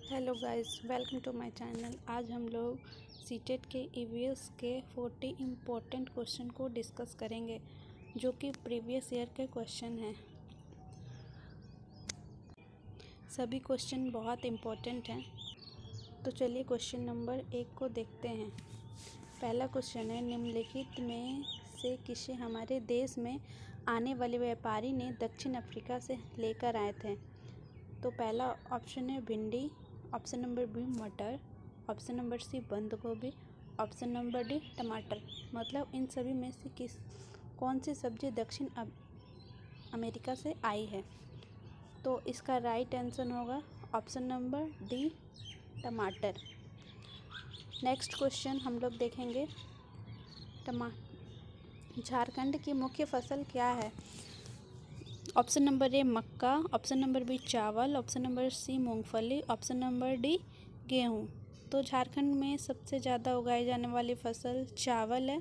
Hello guys, welcome to my channel. आज हम लोग सीटेट के ईवीएस के 40 इम्पोर्टेंट क्वेश्चन को डिस्कस करेंगे जो कि प्रीवियस ईयर के क्वेश्चन हैं। सभी क्वेश्चन बहुत इम्पोर्टेंट हैं। तो चलिए क्वेश्चन नंबर 1 को देखते हैं। पहला क्वेश्चन है, निम्नलिखित में से किसे हमारे देश में आने वाले व्यापारी ने दक्षिण अफ्रीका से लेकर आए थे? तो पहला ऑप्शन है भिंडी, ऑप्शन नंबर बी मटर, ऑप्शन नंबर सी बंद गोभी, ऑप्शन नंबर डी टमाटर। मतलब इन सभी में से कौन सी सब्जी दक्षिण अमेरिका से आई है? तो इसका राइट आंसर होगा ऑप्शन नंबर डी टमाटर। नेक्स्ट क्वेश्चन हम लोग देखेंगे, झारखंड की मुख्य फसल क्या है? ऑप्शन नंबर ए मक्का, ऑप्शन नंबर बी चावल, ऑप्शन नंबर सी मूंगफली, ऑप्शन नंबर डी गेहूँ। तो झारखंड में सबसे ज़्यादा उगाई जाने वाली फसल चावल है।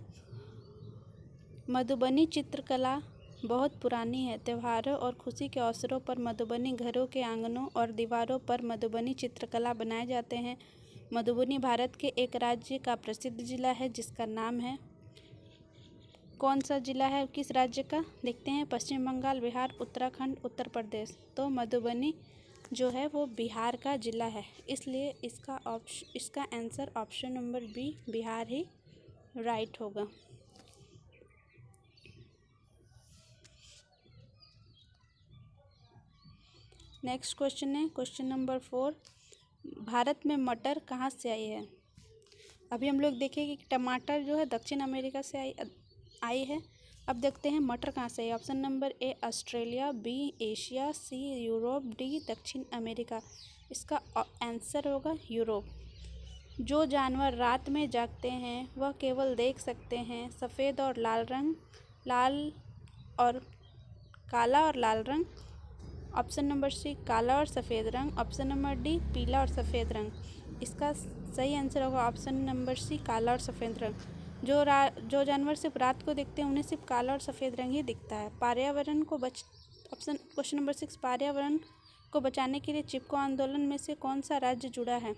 मधुबनी चित्रकला बहुत पुरानी है। त्योहारों और खुशी के अवसरों पर मधुबनी घरों के आंगनों और दीवारों पर मधुबनी चित्रकला बनाए जाते हैं। मधुबनी भारत के एक राज्य का प्रसिद्ध जिला है जिसका नाम है, कौन सा जिला है, किस राज्य का? देखते हैं, पश्चिम बंगाल, बिहार, उत्तराखंड, उत्तर प्रदेश। तो मधुबनी जो है वो बिहार का जिला है, इसलिए इसका answer option number B Bihar ही राइट होगा। नेक्स्ट क्वेश्चन है क्वेश्चन नंबर 4, भारत में मटर कहाँ से आई है? अभी हम लोग देखेंगे कि टमाटर जो है दक्षिण अमेरिका से आई है। अब देखते हैं मटर कहाँ से है। Option number A Australia, B Asia, C Europe, D दक्षिण अमेरिका। इसका आंसर होगा यूरोप। जो जानवर रात में जागते हैं वह केवल देख सकते हैं सफ़ेद और लाल रंग, काला और लाल रंग। ऑप्शन नंबर सी काला और सफ़ेद रंग, ऑप्शन नंबर डी पीला और सफ़ेद रंग। इसका सही आंसर होगा ऑप्शन नंबर सी काला और सफ़ेद रंग। जो जानवर सिर्फ रात को देखते हैं उन्हें सिर्फ काला और सफ़ेद रंग ही दिखता है। ऑप्शन क्वेश्चन नंबर 6, पर्यावरण को बचाने के लिए चिपको आंदोलन में से कौन सा राज्य जुड़ा है?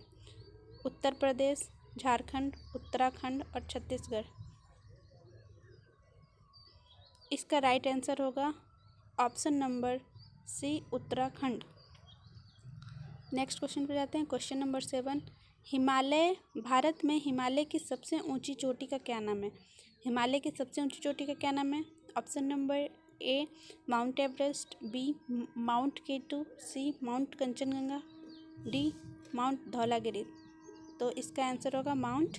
उत्तर प्रदेश, झारखंड, उत्तराखंड और छत्तीसगढ़। इसका राइट आंसर होगा option number C Uttarakhand. Next question पे जाते हैं, क्वेश्चन नंबर 7, भारत में हिमालय की सबसे ऊंची चोटी का क्या नाम है? हिमालय की सबसे ऊंची चोटी का क्या नाम है? Option number A Mount Everest, B Mount K two, C Mount Kanchenjunga, D Mount Dhaulagiri. तो इसका आंसर होगा माउंट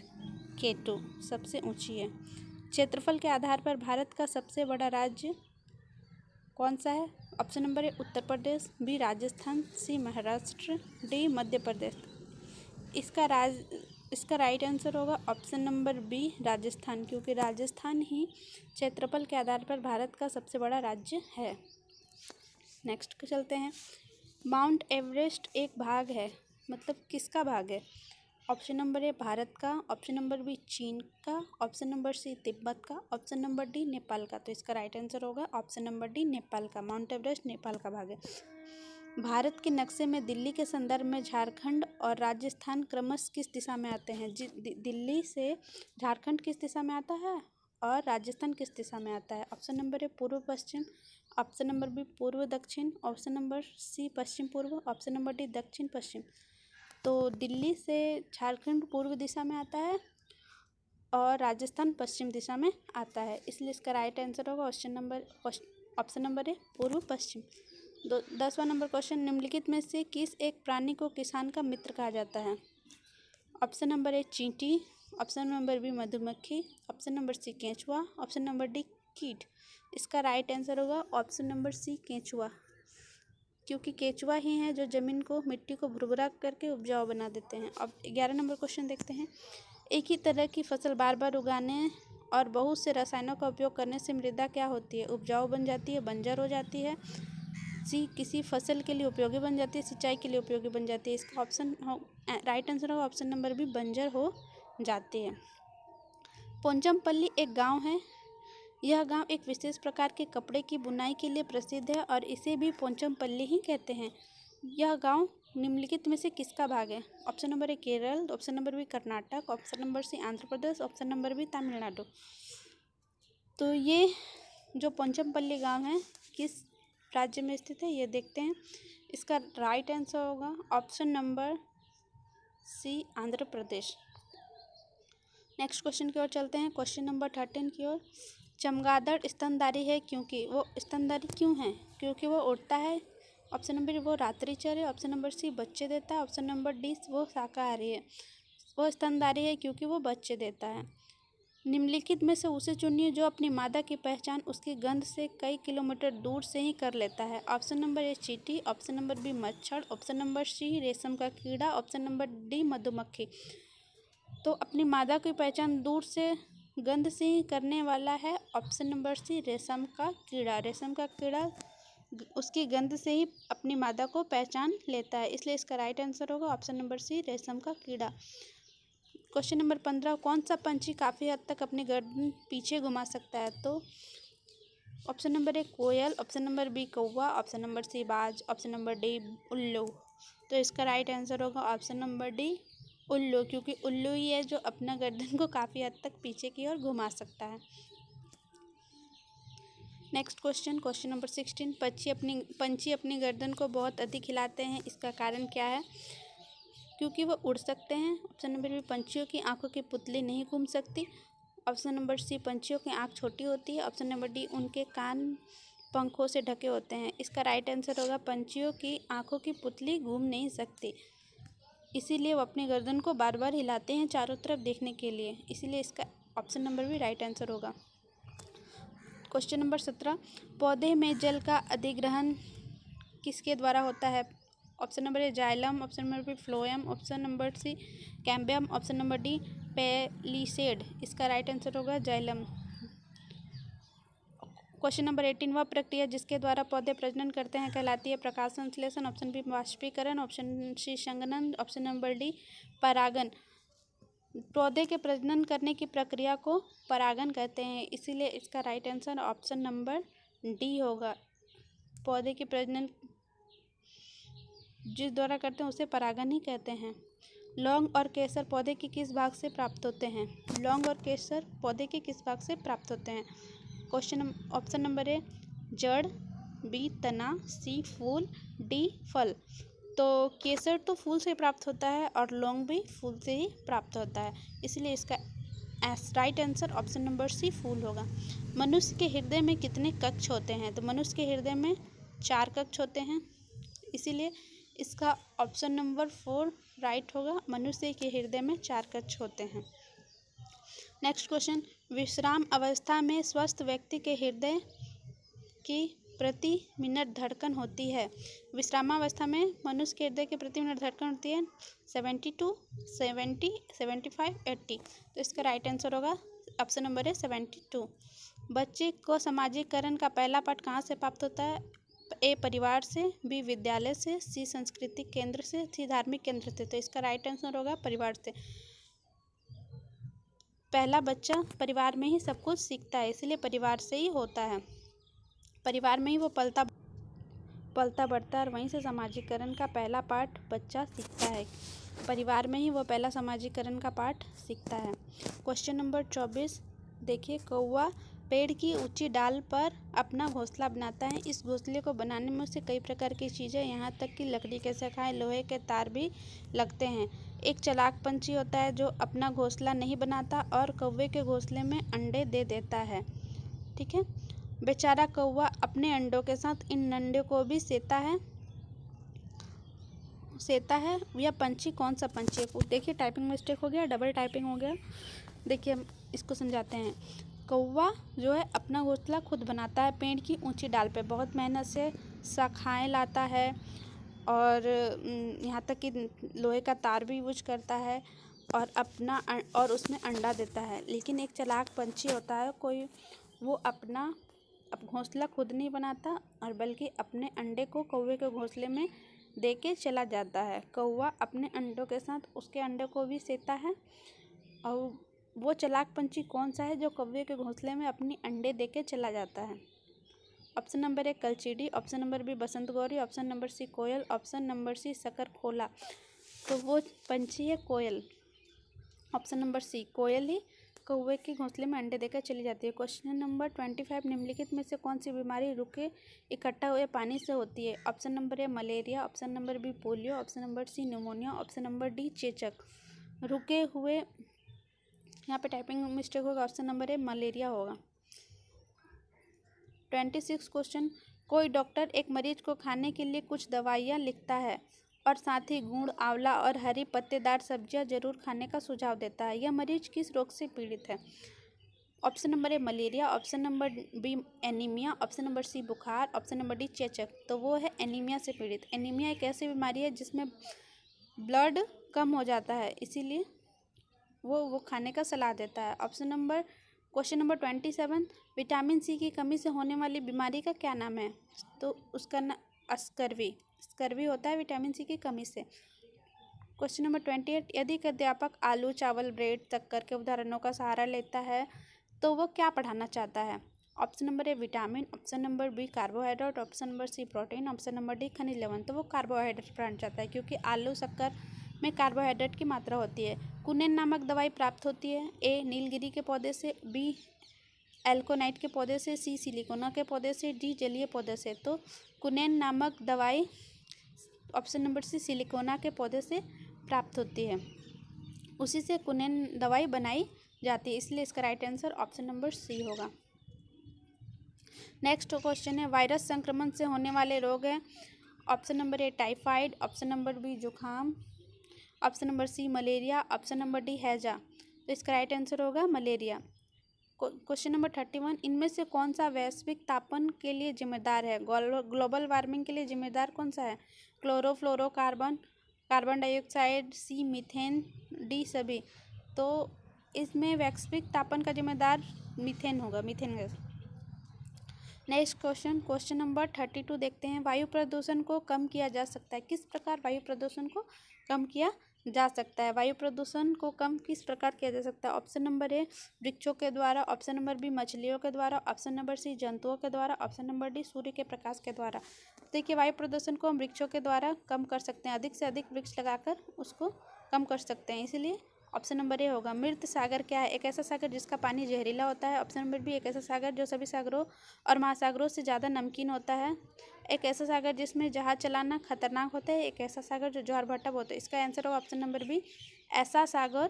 केटू सबसे ऊंची है। क्षेत्रफल के आधार पर भारत का सबसे बड़ा राज्य कौन सा है? Option number A Uttar Pradesh, B Rajasthan, C Maharashtra, D Madhya Pradesh. इसका राइट आंसर होगा ऑप्शन नंबर बी राजस्थान, क्योंकि राजस्थान ही क्षेत्रफल के आधार पर भारत का सबसे बड़ा राज्य है। नेक्स्ट चलते हैं, माउंट एवरेस्ट एक भाग है, मतलब किसका भाग है? ऑप्शन नंबर ए भारत का, ऑप्शन नंबर बी चीन का, ऑप्शन नंबर सी तिब्बत का, ऑप्शन नंबर डी नेपाल का। तो इसका राइट आंसर होगा ऑप्शन नंबर डी नेपाल का। माउंट एवरेस्ट नेपाल का भाग है। भारत के नक्शे में दिल्ली के संदर्भ में झारखंड और राजस्थान क्रमशः किस दिशा में आते हैं? दिल्ली से झारखंड किस दिशा में आता है और राजस्थान किस दिशा में आता है? ऑप्शन नंबर ए पूर्व पश्चिम, ऑप्शन नंबर बी पूर्व दक्षिण, ऑप्शन नंबर सी पश्चिम पूर्व, ऑप्शन नंबर डी दक्षिण पश्चिम। तो दिल्ली से झारखंड पूर्व दिशा में आता है और राजस्थान पश्चिम दिशा में आता है, इसलिए इसका राइट आंसर होगा ऑप्शन नंबर ए पूर्व पश्चिम। 10वां नंबर क्वेश्चन, निम्नलिखित में से किस एक प्राणी को किसान का मित्र कहा जाता है? ऑप्शन नंबर ए चींटी, ऑप्शन नंबर बी मधुमक्खी, ऑप्शन नंबर सी केंचुआ, ऑप्शन नंबर डी कीट। इसका राइट आंसर होगा ऑप्शन नंबर सी केंचुआ, क्योंकि केंचुआ ही है जो ज़मीन को, मिट्टी को भुरभुरा करके उपजाऊ बना देते हैं। अब 11 नंबर क्वेश्चन देखते हैं, एक ही तरह की फसल बार बार उगाने और बहुत से रसायनों का उपयोग करने से मृदा क्या होती है? उपजाऊ बन जाती है, बंजर हो जाती है, सी किसी फसल के लिए उपयोगी बन जाती है, सिंचाई के लिए उपयोगी बन जाती है। इसका राइट आंसर होगा ऑप्शन नंबर बी बंजर हो जाती है। पोचमपल्ली एक गाँव है। यह गांव एक विशेष प्रकार के कपड़े की बुनाई के लिए प्रसिद्ध है और इसे भी पोचमपल्ली ही कहते हैं। यह गांव निम्नलिखित में से किसका भाग है? Option number A Kerala, option number B Karnataka, option number C Andhra Pradesh, option number B Tamil Nadu. तो ये जो पोचमपल्ली गांव है किस राज्य में स्थित है ये देखते हैं। इसका राइट आंसर होगा ऑप्शन नंबर सी आंध्र प्रदेश। नेक्स्ट क्वेश्चन की ओर चलते हैं, क्वेश्चन नंबर 13 की ओर। चमगादड़ स्तनधारी है क्योंकि वो स्तनधारी क्यों है? क्योंकि वो उड़ता है, ऑप्शन नंबर वो रात्रिचर है, ऑप्शन नंबर सी बच्चे देता है, ऑप्शन नंबर डी वो शाकाहारी है। वो स्तनधारी है क्योंकि वो बच्चे देता है। निम्नलिखित में से उसे चुनिए जो अपनी मादा की पहचान उसकी गंध से कई किलोमीटर दूर से ही कर लेता है। ऑप्शन नंबर ए चींटी, ऑप्शन नंबर बी मच्छर, ऑप्शन नंबर सी रेशम का कीड़ा, ऑप्शन नंबर डी मधुमक्खी। तो अपनी मादा की पहचान दूर से गंध से ही करने वाला है ऑप्शन नंबर सी रेशम का कीड़ा। रेशम का कीड़ा उसकी गंध से ही अपनी मादा को पहचान लेता है, इसलिए इसका राइट आंसर होगा ऑप्शन नंबर सी रेशम का कीड़ा। क्वेश्चन नंबर 15, कौन सा पंछी काफ़ी हद तक अपनी गर्दन पीछे घुमा सकता है? तो ऑप्शन नंबर ए कोयल, ऑप्शन नंबर बी कौवा, ऑप्शन नंबर सी बाज, ऑप्शन नंबर डी उल्लू। तो इसका राइट आंसर होगा ऑप्शन नंबर डी उल्लू, क्योंकि उल्लू ही है जो अपना गर्दन को काफ़ी हद तक पीछे की ओर घुमा सकता है। नेक्स्ट क्वेश्चन, क्वेश्चन नंबर 16, पंछी अपनी गर्दन को बहुत अधिक हिलाते हैं, इसका कारण क्या है? क्योंकि वो उड़ सकते हैं, ऑप्शन नंबर बी पंछियों की आंखों की पुतली नहीं घूम सकती, ऑप्शन नंबर सी पंछियों की आंख छोटी होती है, ऑप्शन नंबर डी उनके कान पंखों से ढके होते हैं। इसका राइट आंसर होगा पंछियों की आंखों की पुतली घूम नहीं सकती, इसीलिए वो अपनी गर्दन को बार बार हिलाते हैं चारों तरफ देखने के लिए, इसीलिए इसका ऑप्शन नंबर भी राइट आंसर होगा। क्वेश्चन नंबर 17, पौधे में जल का अधिग्रहण किसके द्वारा होता है? Option number A xylem, option number B phloem, option number C cambium, option number D palisade. इसका राइट आंसर होगा जाइलम। क्वेश्चन नंबर 18, वह प्रक्रिया जिसके द्वारा पौधे प्रजनन करते हैं कहलाती है प्रकाश संश्लेषण, ऑप्शन बी वाष्पीकरण, ऑप्शन सी संघनन, ऑप्शन नंबर डी परागन। पौधे के प्रजनन करने की प्रक्रिया को परागन कहते हैं, इसीलिए इसका right answer option number D होगा। पौधे की प्रजनन जिस द्वारा करते हैं उसे परागन ही कहते हैं। लौंग और केसर पौधे के किस भाग से प्राप्त होते हैं? लौंग और केसर पौधे के किस भाग से प्राप्त होते हैं? क्वेश्चन ऑप्शन नंबर ए जड़, बी तना, सी फूल, डी फल। तो केसर तो फूल से प्राप्त होता है और लौंग भी फूल से ही प्राप्त होता है, इसलिए इसका right answer option number C फूल होगा। मनुष्य के हृदय में कितने कक्ष होते हैं? तो मनुष्य के हृदय में 4 कक्ष होते हैं, इसीलिए इसका ऑप्शन नंबर 4 राइट होगा। मनुष्य के हृदय में 4 कक्ष होते हैं। नेक्स्ट क्वेश्चन, विश्राम अवस्था में स्वस्थ व्यक्ति के हृदय की प्रति मिनट धड़कन होती है? विश्रामावस्था में मनुष्य के हृदय की प्रति मिनट धड़कन होती है 72, 70, 75, 80। तो इसका राइट आंसर होगा ऑप्शन नंबर है 72। बच्चे को सामाजिकरण का पहला पाठ कहाँ से प्राप्त होता है? ए परिवार से, बी विद्यालय से, सी सांस्कृतिक केंद्र से, सी धार्मिक केंद्र से। तो इसका राइट आंसर होगा परिवार से। पहला बच्चा परिवार में ही सब कुछ सीखता है, इसलिए परिवार से ही होता है। परिवार में ही वो पलता बढ़ता है और वहीं से सामाजिकरण का पहला पाठ बच्चा सीखता है। परिवार में ही वो पहला सामाजिकरण का पाठ सीखता है। क्वेश्चन नंबर 24 देखिए, कौवा पेड़ की ऊंची डाल पर अपना घोंसला बनाता है। इस घोंसले को बनाने में उसे कई प्रकार की चीज़ें, यहाँ तक कि लकड़ी के शाखाएं, लोहे के तार भी लगते हैं। एक चालाक पंछी होता है जो अपना घोंसला नहीं बनाता और कौवे के घोंसले में अंडे दे देता है। ठीक है, बेचारा कौवा अपने अंडों के साथ इन अंडों को भी सेता है। यह पंछी कौन सा पंछी है? देखिए टाइपिंग मिस्टेक हो गया, डबल टाइपिंग हो गया। देखिए हम इसको समझाते हैं। कौवा जो है अपना घोंसला खुद बनाता है पेड़ की ऊंची डाल पे, बहुत मेहनत से शाखाएं लाता है और यहाँ तक कि लोहे का तार भी यूज करता है और उसमें अंडा देता है। लेकिन एक चालाक पंछी होता है कोई, वो अपना घोंसला खुद नहीं बनाता और बल्कि अपने अंडे को कौवे के घोंसले में दे के चला जाता है। कौवा अपने अंडों के साथ उसके अंडे को भी सेता है। और वो चालाक पंछी कौन सा है जो कौवे के घोंसले में अपनी अंडे दे के चला जाता है? ऑप्शन नंबर ए कलचीडी, ऑप्शन नंबर बी बसंत गौरी, ऑप्शन नंबर सी कोयल, ऑप्शन नंबर सी शकरखोला। तो वो पंछी है कोयल। ऑप्शन नंबर सी कोयल ही कौवे के घोंसले में अंडे देकर चली जाती है। क्वेश्चन नंबर 25, निम्नलिखित में से कौन सी बीमारी रुके इकट्ठा हुए पानी से होती है? Option number A malaria, option number B polio, option number C pneumonia, option number D चेचक। रुके हुए, यहाँ पे टाइपिंग मिस्टेक होगा, ऑप्शन नंबर ए मलेरिया होगा। 26 क्वेश्चन, कोई डॉक्टर एक मरीज को खाने के लिए कुछ दवाइयाँ लिखता है और साथ ही गुड़, आंवला और हरी पत्तेदार सब्जियां जरूर खाने का सुझाव देता है। यह मरीज किस रोग से पीड़ित है? Option number A malaria, option number B anaemia, option number C बुखार, ऑप्शन नंबर डी चेचक। तो वो है एनीमिया से पीड़ित। एनीमिया एक ऐसी बीमारी है जिसमें ब्लड कम हो जाता है, इसीलिए वो खाने का सलाह देता है। क्वेश्चन नंबर 27, विटामिन सी की कमी से होने वाली बीमारी का क्या नाम है? तो उसका नाम स्कर्वी होता है विटामिन सी की कमी से। क्वेश्चन नंबर 28, यदि एक अध्यापक आलू, चावल, ब्रेड, शक्कर के उदाहरणों का सहारा लेता है तो वो क्या पढ़ाना चाहता है? Option number A vitamin, option number B carbohydrate, option number C protein, option number D खनिज लवण। तो वो कार्बोहाइड्रेट पढ़ाना चाहता है क्योंकि आलू, शक्कर में कार्बोहाइड्रेट की मात्रा होती है। कुनेन नामक दवाई प्राप्त होती है ए नीलगिरी के पौधे से, बी एल्कोनाइट के पौधे से, सी सिलिकोना के पौधे से, डी जलीय पौधे से। तो कुनेन नामक दवाई ऑप्शन नंबर सी सिलिकोना के पौधे से प्राप्त होती है, उसी से कुनेन दवाई बनाई जाती है, इसलिए इसका right answer option number C होगा। नेक्स्ट क्वेश्चन है, वायरस संक्रमण से होने वाले रोग हैं। Option number A typhoid, option number B जुकाम, option number C malaria, option number D हैजा। तो इसका राइट आंसर होगा मलेरिया। क्वेश्चन नंबर 31, इनमें से कौन सा वैश्विक तापन के लिए जिम्मेदार है? ग्लोबल वार्मिंग के लिए जिम्मेदार कौन सा है? क्लोरोफ्लोरोकार्बन, कार्बन डाइऑक्साइड, सी मीथेन, डी सभी। तो इसमें वैश्विक तापन का जिम्मेदार मीथेन होगा, methane gas. Next question number 32 देखते हैं, वायु प्रदूषण को कम किया जा सकता है? किस प्रकार वायु प्रदूषण को कम किया जा सकता है? वायु प्रदूषण को कम किस प्रकार किया जा सकता है? ऑप्शन नंबर ए वृक्षों के द्वारा, ऑप्शन नंबर बी मछलियों के द्वारा, ऑप्शन नंबर सी जंतुओं के द्वारा, ऑप्शन नंबर डी सूर्य के प्रकाश के द्वारा। देखिए, वायु प्रदूषण को हम वृक्षों के द्वारा कम कर सकते हैं, अधिक से अधिक वृक्ष लगाकर उसको कम कर सकते हैं, इसीलिए ऑप्शन नंबर ए होगा। मृत सागर क्या है? एक ऐसा सागर जिसका पानी जहरीला होता है। ऑप्शन नंबर बी एक ऐसा सागर जो सभी सागरों और महासागरों से ज़्यादा नमकीन होता है। एक ऐसा सागर जिसमें जहाज चलाना खतरनाक होता है। एक ऐसा सागर जो ज्वार-भाटा होता है। इसका आंसर होगा ऑप्शन नंबर बी, ऐसा सागर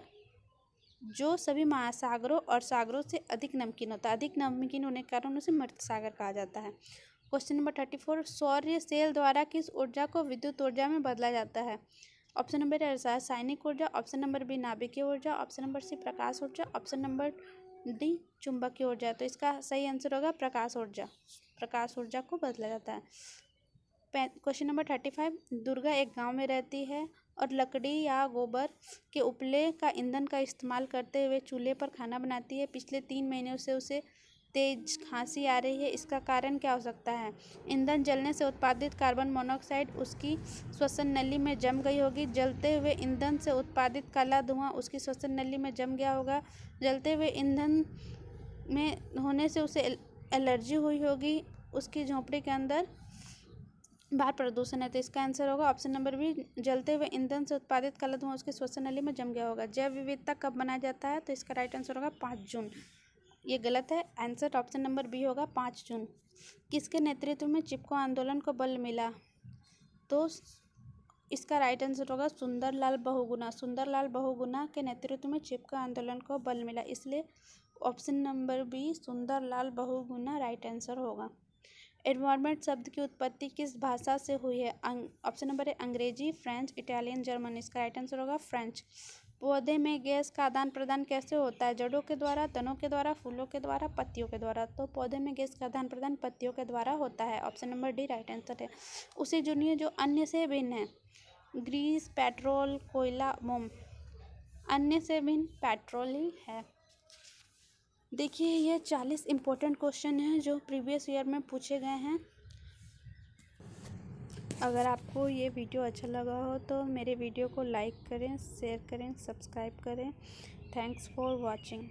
जो सभी महासागरों और सागरों से अधिक नमकीन होता है। अधिक नमकीन होने के कारण उसे मृत सागर कहा जाता है। क्वेश्चन नंबर 34, सौर्य सेल द्वारा किस ऊर्जा को विद्युत ऊर्जा में बदला जाता है? ऑप्शन नंबर ए रासायनिक ऊर्जा, ऑप्शन नंबर बी नाभिकीय ऊर्जा, ऑप्शन नंबर सी प्रकाश ऊर्जा, ऑप्शन नंबर डी चुंबकीय ऊर्जा। तो इसका सही आंसर होगा प्रकाश ऊर्जा। प्रकाश ऊर्जा को बदला जाता है। क्वेश्चन नंबर 35, दुर्गा एक गांव में रहती है और लकड़ी या गोबर के उपले का ईंधन का इस्तेमाल करते हुए चूल्हे पर खाना बनाती है। पिछले 3 महीनों से उसे तेज खांसी आ रही है, इसका कारण क्या हो सकता है? ईंधन जलने से उत्पादित कार्बन मोनोऑक्साइड उसकी श्वसन नली में जम गई होगी। जलते हुए ईंधन से उत्पादित काला धुआं उसकी श्वसन नली में जम गया होगा। जलते हुए ईंधन में होने से उसे एलर्जी हुई होगी। उसकी झोंपड़ी के अंदर बाहर प्रदूषण है, तो इसका आंसर होगा ऑप्शन नंबर बी, जलते हुए ईंधन से उत्पादित काला धुआं उसकी श्वसन नली में जम गया होगा। जैव विविधता कब मनाया जाता है? तो इसका राइट आंसर होगा 5 जून। ये गलत है, आंसर ऑप्शन नंबर बी होगा 5 जून। किसके नेतृत्व में चिपको आंदोलन को बल मिला? तो इसका राइट आंसर होगा सुंदरलाल बहुगुणा। सुंदरलाल बहुगुणा के नेतृत्व में चिपको आंदोलन को बल मिला, इसलिए option number B Sundarlal Bahuguna right answer होगा। एनवायरमेंट शब्द की उत्पत्ति किस भाषा से हुई है? ऑप्शन नंबर ए अंग्रेजी, फ्रेंच, इटालियन, जर्मन। इसका राइट आंसर होगा फ्रेंच। पौधे में गैस का आदान प्रदान कैसे होता है? जड़ों के द्वारा, तनों के द्वारा, फूलों के द्वारा, पत्तियों के द्वारा। तो पौधे में गैस का आदान प्रदान पत्तियों के द्वारा होता है, option number D right answer है। उसे चुनिए जो अन्य से भिन्न है। ग्रीस, पेट्रोल, कोयला, मोम। अन्य से भिन्न पेट्रोल ही है। देखिए, ये 40 इम्पोर्टेंट क्वेश्चन हैं जो प्रीवियस ईयर में पूछे गए हैं। अगर आपको ये वीडियो अच्छा लगा हो तो मेरे वीडियो को लाइक करें, शेयर करें, सब्सक्राइब करें। Thanks for watching.